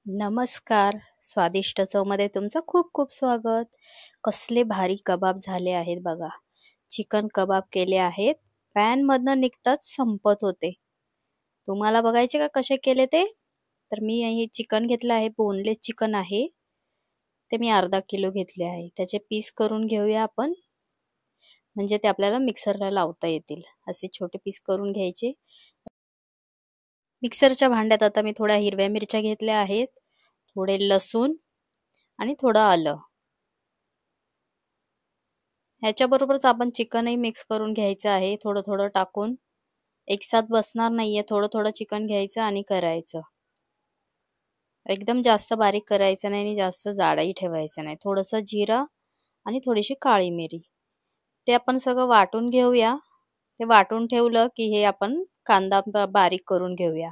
नमस्कार. स्वादिष्ट चवमध्ये तुमचं खूप खूप स्वागत. कसले भारी कबाब झाले आहेत बघा. चिकन कबाब केले आहेत. पॅनमधनं निघताच संपत होते. तुम्हाला बघायचे का कसे केले ते? तर मी हे चिकन घेतलं आहे, बोनलेस चिकन आहे. ते मी अर्धा किलो घेतले आहे. त्याचे पीस करून घेऊया आपण. म्हणजे ते आपल्याला मिक्सरला लावता येतील. असे छोटे पीस करून घ्यायचे. मिक्सरच्या भांड्यात आता मी थोड्या हिरव्या मिरच्या घेतल्या आहेत, थोडे लसूण आणि थोडं आलं. ह्याच्याबरोबरच आपण चिकनही मिक्स करून घ्यायचं आहे, थोडं थोडं टाकून. एकसाथ बसणार नाहीये, थोडं थोडं चिकन घ्यायचं आणि करायचं. एकदम जास्त बारीक करायचं नाही आणि जास्त जाडही ठेवायचं नाही. थोडंसं जिरं आणि थोडीशी काळी मिरी, ते आपण सगळं वाटून घेऊया. ते वाटून ठेवलं की हे आपण कांदा बारीक करून घेऊया.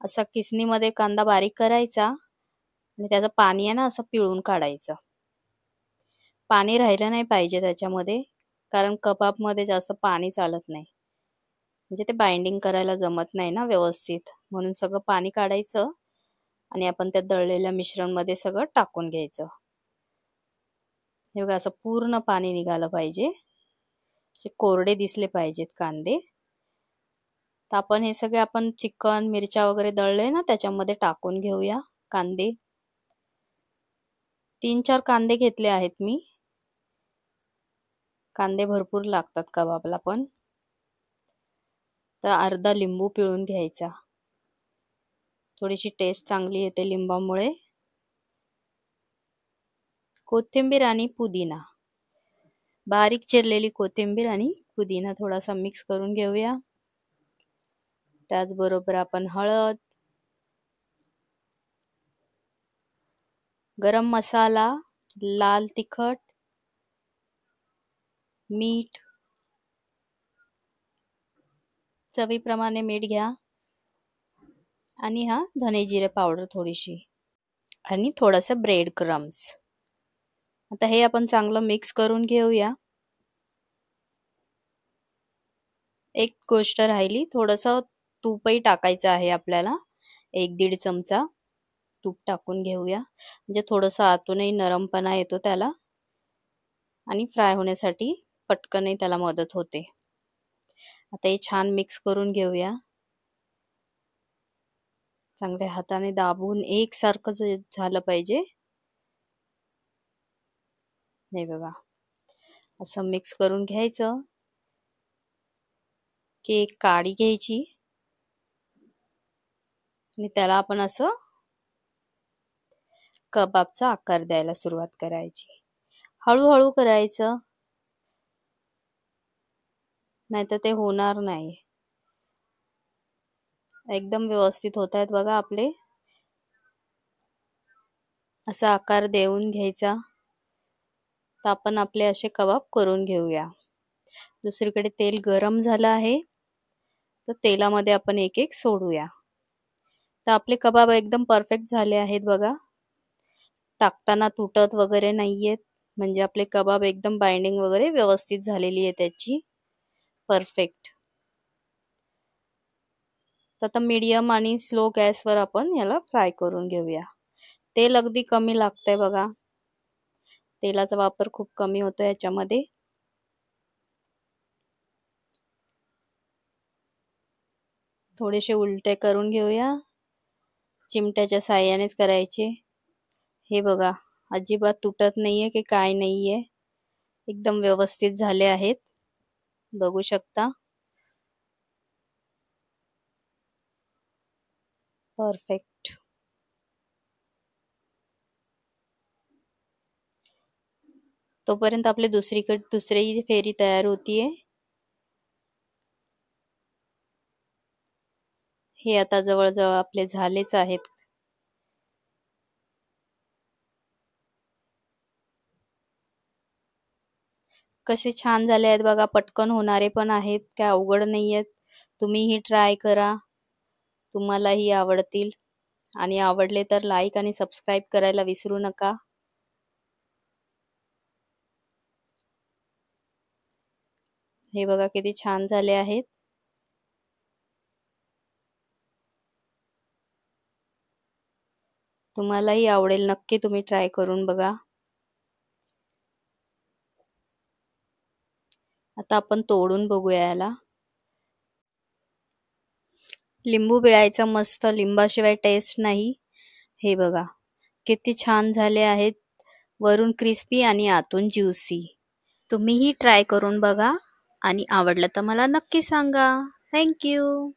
असा किसणीमध्ये कांदा बारीक करायचा आणि त्याचं पाणी आहे ना असं पिळून काढायचं. पाणी राहिलं नाही पाहिजे त्याच्यामध्ये, कारण कबाबमध्ये जास्त पाणी चालत नाही. म्हणजे ते बाइंडिंग करायला जमत नाही ना व्यवस्थित, म्हणून सगळं पाणी काढायचं आणि आपण त्या दळलेल्या मिश्रणमध्ये सगळं टाकून घ्यायचं. हे बघा, असं पूर्ण पाणी निघालं पाहिजे, असे कोरडे दिसले पाहिजेत कांदे. तर आपण हे सगळे चिकन मिरच्या वगैरे दळले ना त्याच्यामध्ये टाकून घेऊया कांदे. 3-4 कांदे घेतले आहेत मी. कांदे भरपूर लागतात कबाबला पण. तर अर्धा लिंबू पिळून घ्यायचा, थोडीशी टेस्ट चांगली येते लिंबामुळे. कोथिंबीर आणि पुदिना, बारीक चिरलेली कोथिंबीर आणि पुदिना थोडासा मिक्स करून घेऊया. त्याचबरोबर आपण हळद, गरम मसाला, लाल तिखट, मीठ, चवीप्रमाणे मीठ घ्या, आणि धने जिरे पावडर थोडीशी, आणि थोडंसं ब्रेड क्रम्स. आता हे आपण चांगलं मिक्स करून घेऊया. एक गोष्ट राहिली, थोडंसं तूपही टाकायचं आहे आपल्याला. 1-1.5 चमचा तूप टाकून घेऊया, म्हणजे थोडंसं आतूनही नरमपणा येतो त्याला आणि फ्राय होण्यासाठी पटकनही त्याला मदत होते. आता हे छान मिक्स करून घेऊया. चांगल्या हाताने दाबून एकसारखं झालं पाहिजे. हे बघा, असं मिक्स करून घ्यायचं की एक काडी घ्यायची आणि त्याला आपण असं कबाबचा आकार द्यायला सुरुवात करायची. हळूहळू करायचं, नाहीतर ते होणार नाही. एकदम व्यवस्थित होत आहेत बघा आपले. असा आकार देऊन घ्यायचा. तर आपण आपले असे कबाब करून घेऊया. दुसरीकडे तेल गरम झालं आहे, तर तेलामध्ये आपण एक एक सोडूया. तर आपले कबाब एकदम परफेक्ट झाले आहेत बघा. टाकताना तुटत वगैरे नाहीयेत, म्हणजे आपले कबाब एकदम बाइंडिंग वगैरे व्यवस्थित झालेली आहे त्याची, परफेक्ट. तर आता मीडियम आणि स्लो गॅसवर आपण याला फ्राय करून घेऊया. तेल अगदी कमी लागतंय बघा, तेलाचा वापर खूप कमी होतो याच्यामध्ये. थोडेसे उलटे करून घेऊया, चिमट्याच्या साहाय्यानेच करायचे. हे बघा, अजिबात तुटत नाहीये की काय नाहीये, एकदम व्यवस्थित झाले आहेत, बघू शकता. परफेक्ट. तोपर्यंत आपली दुसरी फेरी तयार होतीये. हे आता जवळजवळ आपले झालेच आहेत. कसे छान झाले आहेत बघा, पटकन होणारे पण आहेत, काय अवघड नाहीयेत. तुम्हीही ट्राय करा, तुम्हालाही आवडतील. आणि आवडले तर लाईक आणि सबस्क्राईब करायला विसरू नका. हे बघा किती छान झाले आहेत. तुम्हालाही आवडेल, नक्की तुम्ही ट्राय करून बघा. आता आपण तोडून बघूया याला. लिंबू पिळायचा मस्त, लिंबाशिवाय टेस्ट नाही. हे बघा किती छान झाले आहेत, वरून क्रिस्पी आणि आतून ज्युसी. तुम्हीही ट्राय करून बघा आणि आवडलं तर मला नक्की सांगा. Thank you.